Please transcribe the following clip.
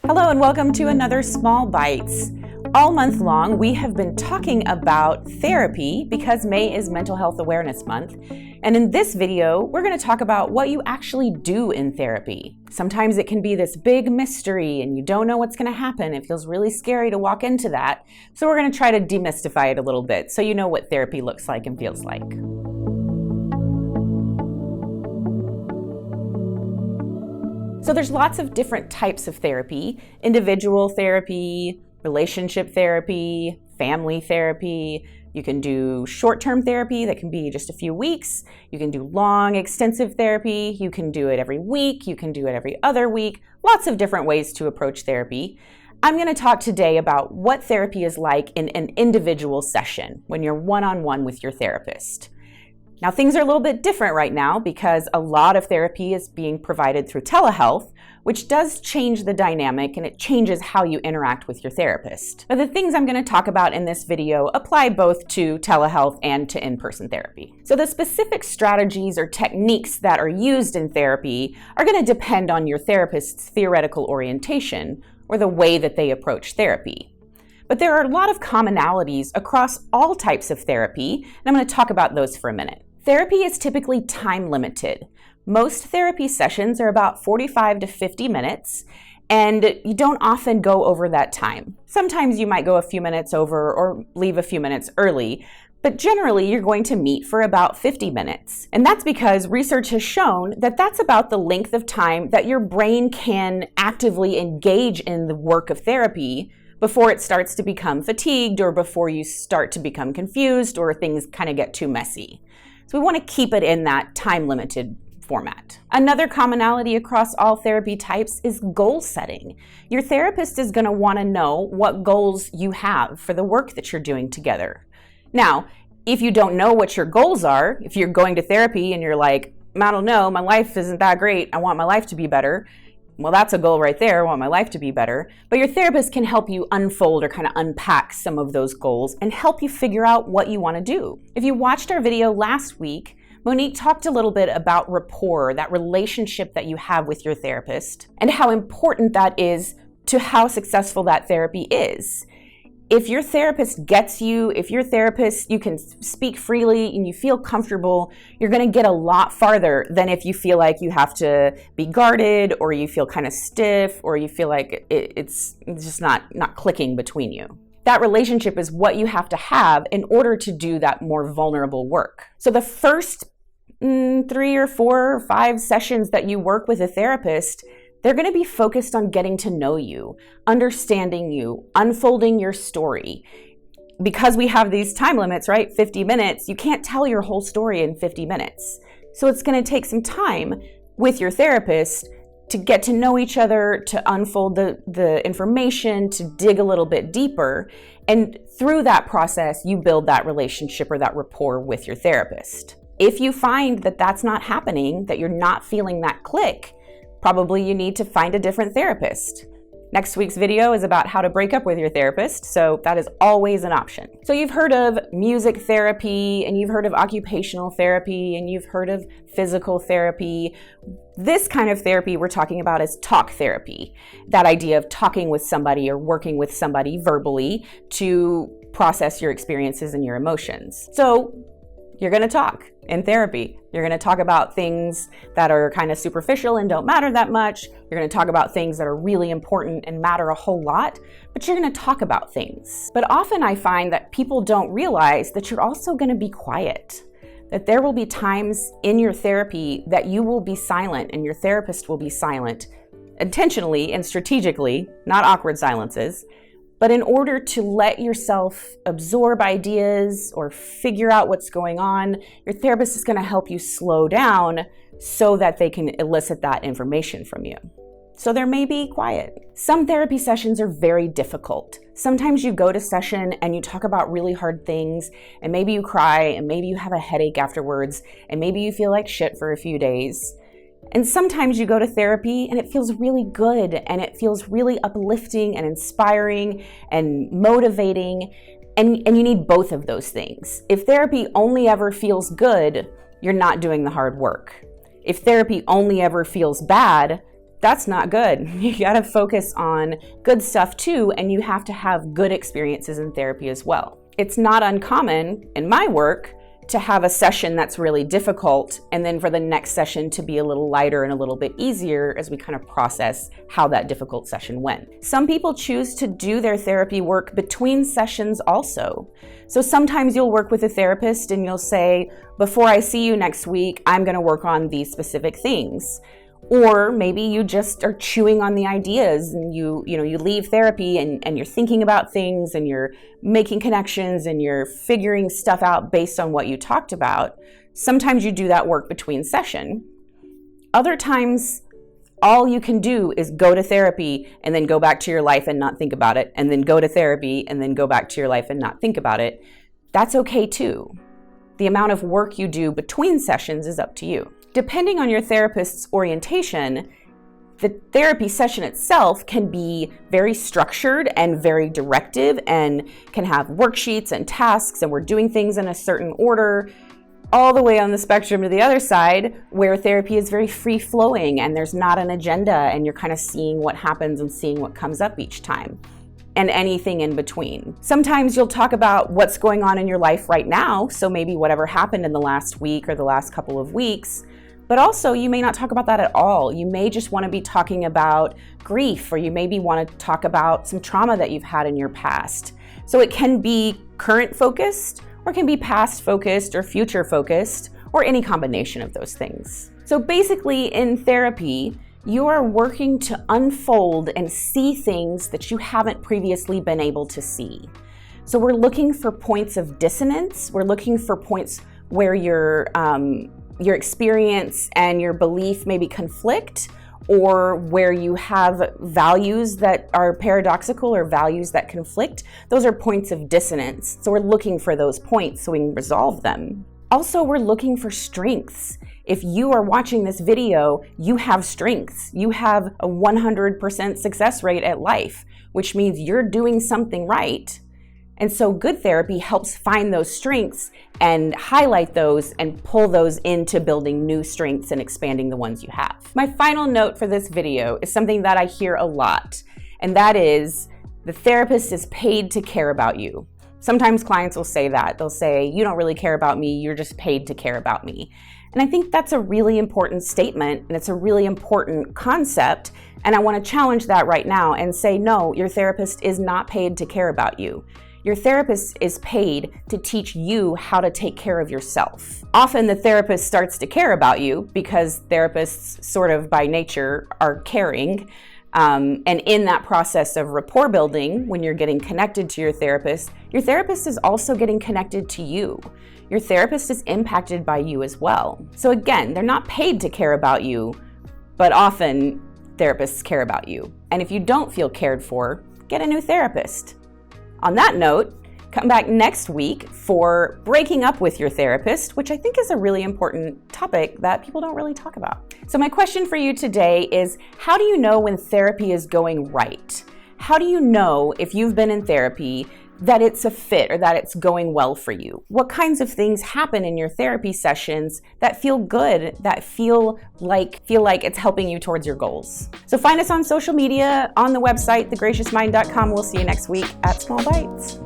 Hello and welcome to another Small Bites. All month long, we have been talking about therapy because May is Mental Health Awareness Month. And in this video, we're going to talk about what you actually do in therapy. Sometimes it can be this big mystery and you don't know what's going to happen. It feels really scary to walk into that. So we're going to try to demystify it a little bit so you know what therapy looks like and feels like. So there's lots of different types of therapy: individual therapy, relationship therapy, family therapy. You can do short-term therapy that can be just a few weeks. You can do long, extensive therapy. You can do it every week. You can do it every other week. Lots of different ways to approach therapy. I'm going to talk today about what therapy is like in an individual session when you're one-on-one with your therapist. Now, things are a little bit different right now because a lot of therapy is being provided through telehealth, which does change the dynamic and it changes how you interact with your therapist. But the things I'm going to talk about in this video apply both to telehealth and to in-person therapy. So the specific strategies or techniques that are used in therapy are going to depend on your therapist's theoretical orientation or the way that they approach therapy. But there are a lot of commonalities across all types of therapy, and I'm going to talk about those for a minute. Therapy is typically time limited. Most therapy sessions are about 45 to 50 minutes, and you don't often go over that time. Sometimes you might go a few minutes over or leave a few minutes early, but generally you're going to meet for about 50 minutes. And that's because research has shown that that's about the length of time that your brain can actively engage in the work of therapy before it starts to become fatigued or before you start to become confused or things kind of get too messy. So we want to keep it in that time-limited format. Another commonality across all therapy types is goal setting. Your therapist is going to want to know what goals you have for the work that you're doing together. Now, if you don't know what your goals are, if you're going to therapy and you're like, I don't know, my life isn't that great, I want my life to be better. Well, that's a goal right there, I want my life to be better. But your therapist can help you unfold or kind of unpack some of those goals and help you figure out what you want to do. If you watched our video last week, Monique talked a little bit about rapport, that relationship that you have with your therapist, and how important that is to how successful that therapy is. If your therapist gets you, if your therapist, you can speak freely and you feel comfortable, you're going to get a lot farther than if you feel like you have to be guarded or you feel kind of stiff or you feel like it's just not clicking between you. That relationship is what you have to have in order to do that more vulnerable work. So the first 3 or 4 or 5 sessions that you work with a therapist, they're going to be focused on getting to know you, understanding you, unfolding your story. Because we have these time limits, right? 50 minutes, you can't tell your whole story in 50 minutes. So it's going to take some time with your therapist to get to know each other, to unfold the information, to dig a little bit deeper. And through that process, you build that relationship or that rapport with your therapist. If you find that that's not happening, that you're not feeling that click, probably you need to find a different therapist. Next week's video is about how to break up with your therapist, so that is always an option. So you've heard of music therapy, and you've heard of occupational therapy, and you've heard of physical therapy. This kind of therapy we're talking about is talk therapy. That idea of talking with somebody or working with somebody verbally to process your experiences and your emotions. So you're going to talk in therapy. You're going to talk about things that are kind of superficial and don't matter that much. You're going to talk about things that are really important and matter a whole lot, but you're going to talk about things. But often I find that people don't realize that you're also going to be quiet, that there will be times in your therapy that you will be silent and your therapist will be silent, intentionally and strategically, not awkward silences. But in order to let yourself absorb ideas or figure out what's going on, your therapist is going to help you slow down so that they can elicit that information from you. So there may be quiet. Some therapy sessions are very difficult. Sometimes you go to session and you talk about really hard things, and maybe you cry, and maybe you have a headache afterwards, and maybe you feel like shit for a few days. And sometimes you go to therapy and it feels really good and it feels really uplifting and inspiring and motivating. And you need both of those things. If therapy only ever feels good, you're not doing the hard work. If therapy only ever feels bad, that's not good. You gotta focus on good stuff too, and you have to have good experiences in therapy as well. It's not uncommon in my work to have a session that's really difficult, and then for the next session to be a little lighter and a little bit easier as we kind of process how that difficult session went. Some people choose to do their therapy work between sessions also. So sometimes you'll work with a therapist and you'll say, before I see you next week, I'm gonna work on these specific things. Or maybe you just are chewing on the ideas and you leave therapy and you're thinking about things and you're making connections and you're figuring stuff out based on what you talked about. Sometimes you do that work between session. Other times, all you can do is go to therapy and then go back to your life and not think about it, and then go to therapy and then go back to your life and not think about it. That's okay too. The amount of work you do between sessions is up to you. Depending on your therapist's orientation, the therapy session itself can be very structured and very directive and can have worksheets and tasks, and we're doing things in a certain order, all the way on the spectrum to the other side where therapy is very free-flowing and there's not an agenda and you're kind of seeing what happens and seeing what comes up each time, and anything in between. Sometimes you'll talk about what's going on in your life right now, so maybe whatever happened in the last week or the last couple of weeks. But also, you may not talk about that at all. You may just want to be talking about grief, or you maybe want to talk about some trauma that you've had in your past. So it can be current focused, or it can be past focused, or future focused, or any combination of those things. So basically, in therapy, you are working to unfold and see things that you haven't previously been able to see. So we're looking for points of dissonance. We're looking for points where your experience and your belief maybe conflict, or where you have values that are paradoxical or values that conflict. Those are points of dissonance. So we're looking for those points so we can resolve them. Also, we're looking for strengths. If you are watching this video, you have strengths. You have a 100% success rate at life, which means you're doing something right. And so good therapy helps find those strengths and highlight those and pull those into building new strengths and expanding the ones you have. My final note for this video is something that I hear a lot, and that is the therapist is paid to care about you. Sometimes clients will say that. They'll say, you don't really care about me, you're just paid to care about me. And I think that's a really important statement, and it's a really important concept. And I want to challenge that right now and say, no, your therapist is not paid to care about you. Your therapist is paid to teach you how to take care of yourself. Often the therapist starts to care about you because therapists sort of by nature are caring. And in that process of rapport building, when you're getting connected to your therapist is also getting connected to you. Your therapist is impacted by you as well. So again, they're not paid to care about you, but often therapists care about you. And if you don't feel cared for, get a new therapist. On that note, come back next week for breaking up with your therapist, which I think is a really important topic that people don't really talk about. So my question for you today is, how do you know when therapy is going right? How do you know if you've been in therapy that it's a fit or that it's going well for you? What kinds of things happen in your therapy sessions that feel good, that feel like it's helping you towards your goals? So find us on social media, on the website, thegraciousmind.com. We'll see you next week at Small Bites.